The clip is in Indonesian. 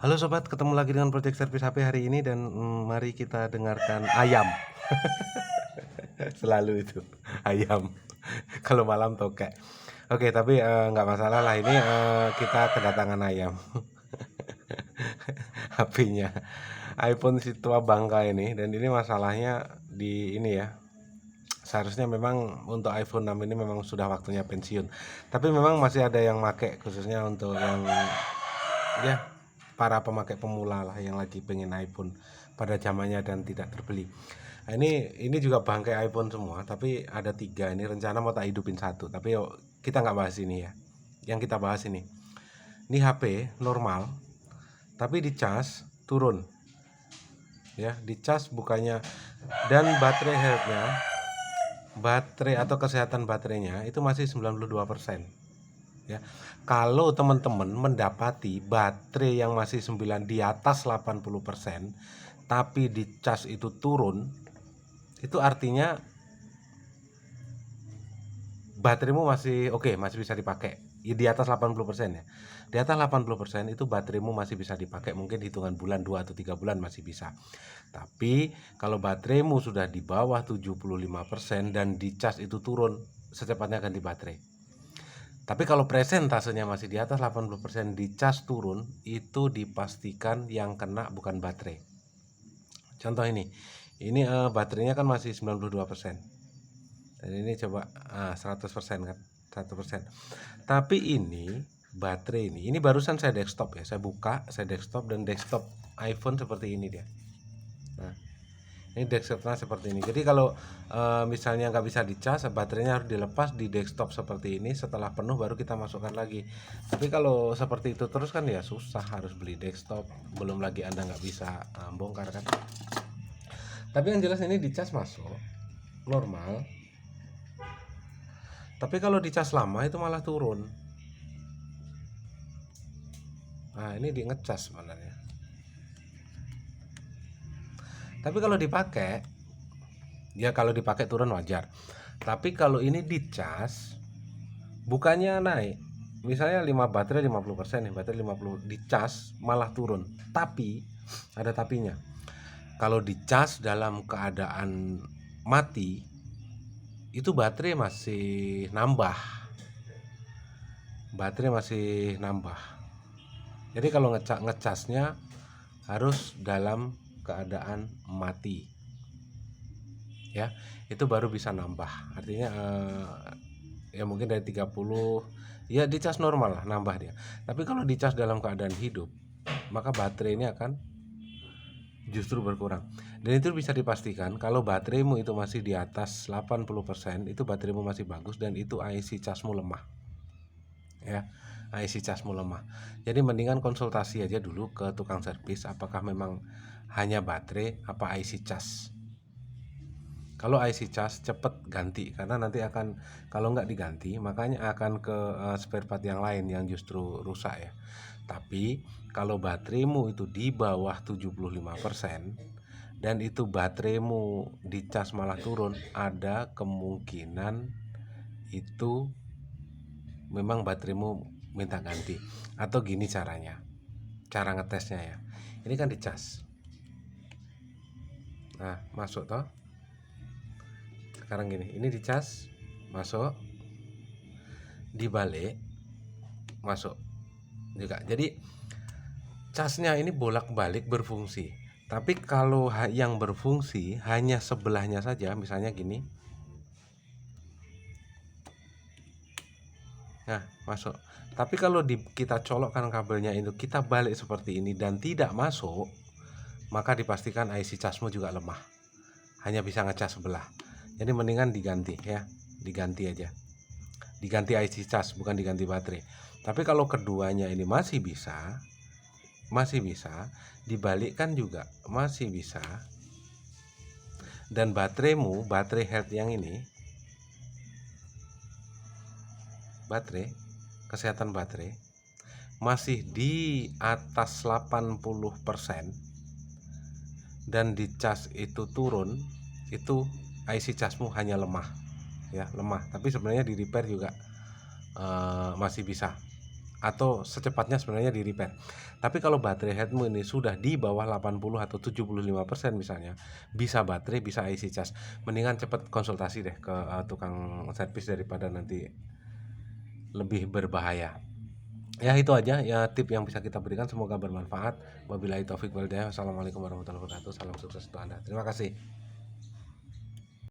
Halo sobat, ketemu lagi dengan Project Service HP hari ini dan mari kita dengarkan ayam. Selalu itu ayam. Kalau malam tokek. Oke, tapi nggak masalah lah ini kita kedatangan ayam. HP-nya iPhone si tua bangka ini, dan ini masalahnya di ini ya. Seharusnya memang untuk iPhone 6 ini memang sudah waktunya pensiun. Tapi memang masih ada yang make, khususnya untuk yang ya para pemakai pemula lah yang lagi pengen iPhone pada zamannya dan tidak terbeli. Nah, ini juga bangkai iPhone semua, tapi ada 3 ini rencana mau tak hidupin satu. Tapi yuk, kita nggak bahas ini ya. Yang kita bahas ini HP normal, tapi dicas turun, ya dicas bukannya, dan baterai health-nya, baterai atau kesehatan baterainya itu masih 92%. Ya. Kalau teman-teman mendapati baterai yang masih 9 di atas 80% tapi di cas itu turun, itu artinya bateraimu masih oke, masih bisa dipakai. Ya, di atas 80% ya. Di atas 80% itu bateraimu masih bisa dipakai, mungkin hitungan bulan 2 atau 3 bulan masih bisa. Tapi kalau bateraimu sudah di bawah 75% dan di cas itu turun, secepatnya ganti baterai. Tapi kalau presentasenya masih di atas 80% di cas turun, itu dipastikan yang kena bukan baterai. Contoh ini baterainya kan masih 92%. Dan ini coba 100% kan, 100%. Tapi ini baterai ini barusan saya desktop ya, saya buka, saya desktop, dan desktop iPhone seperti ini dia. Nah, ini desktopnya seperti ini. Jadi kalau misalnya nggak bisa dicas, baterainya harus dilepas di desktop seperti ini. Setelah penuh baru kita masukkan lagi. Tapi kalau seperti itu terus kan ya susah, harus beli desktop. Belum lagi Anda nggak bisa bongkar kan. Tapi yang jelas ini dicas masuk normal. Tapi kalau dicas lama itu malah turun. Nah, ini di ngecas sebenarnya. Tapi kalau dipakai, ya kalau dipakai turun wajar. Tapi kalau ini dicas, bukannya naik. Misalnya 5 baterai 50% nih, baterai 50 dicas malah turun. Tapi ada tapinya. Kalau dicas dalam keadaan mati, itu baterai masih nambah. Baterai masih nambah. Jadi kalau ngecasnya harus dalam keadaan mati. Ya, itu baru bisa nambah. Artinya ya mungkin dari 30 ya dicas normal lah, nambah dia. Tapi kalau dicas dalam keadaan hidup, maka baterai ini akan justru berkurang. Dan itu bisa dipastikan kalau bateraimu itu masih di atas 80%, itu bateraimu masih bagus dan itu IC casmu lemah. Ya, IC casmu lemah. Jadi mendingan konsultasi aja dulu ke tukang servis apakah memang hanya baterai apa IC cas. Kalau IC cas cepet ganti, karena nanti akan, kalau nggak diganti makanya akan ke spare part yang lain yang justru rusak ya. Tapi kalau bateraimu itu di bawah 75% dan itu bateraimu dicas malah turun, ada kemungkinan itu memang bateraimu minta ganti. Atau gini caranya, cara ngetesnya ya. Ini kan dicas. Nah, masuk toh. Sekarang gini, ini dicas, masuk, dibalik, masuk juga. Jadi casnya ini bolak-balik berfungsi. Tapi kalau yang berfungsi hanya sebelahnya saja, misalnya gini, nah masuk. Tapi kalau kita colokkan kabelnya itu, kita balik seperti ini dan tidak masuk, maka dipastikan IC casmu juga lemah, hanya bisa ngecas sebelah. Jadi mendingan diganti ya, diganti aja, diganti IC cas, bukan diganti baterai. Tapi kalau keduanya ini masih bisa dibalikkan juga masih bisa. Dan bateraimu, baterai health yang ini, baterai kesehatan baterai masih di atas 80% dan di cas itu turun, itu IC casmu hanya lemah ya, lemah. Tapi sebenarnya di repair juga masih bisa. atau secepatnya sebenarnya di repair. Tapi kalau baterai headmu ini sudah di bawah 80 atau 75% misalnya, bisa baterai, bisa IC charge, mendingan cepet konsultasi deh ke tukang servis daripada nanti lebih berbahaya. Ya itu aja ya tip yang bisa kita berikan, semoga bermanfaat. Wabillahi taufik wal hidayah. Wassalamualaikum warahmatullahi wabarakatuh. Salam sukses untuk Anda. Terima kasih.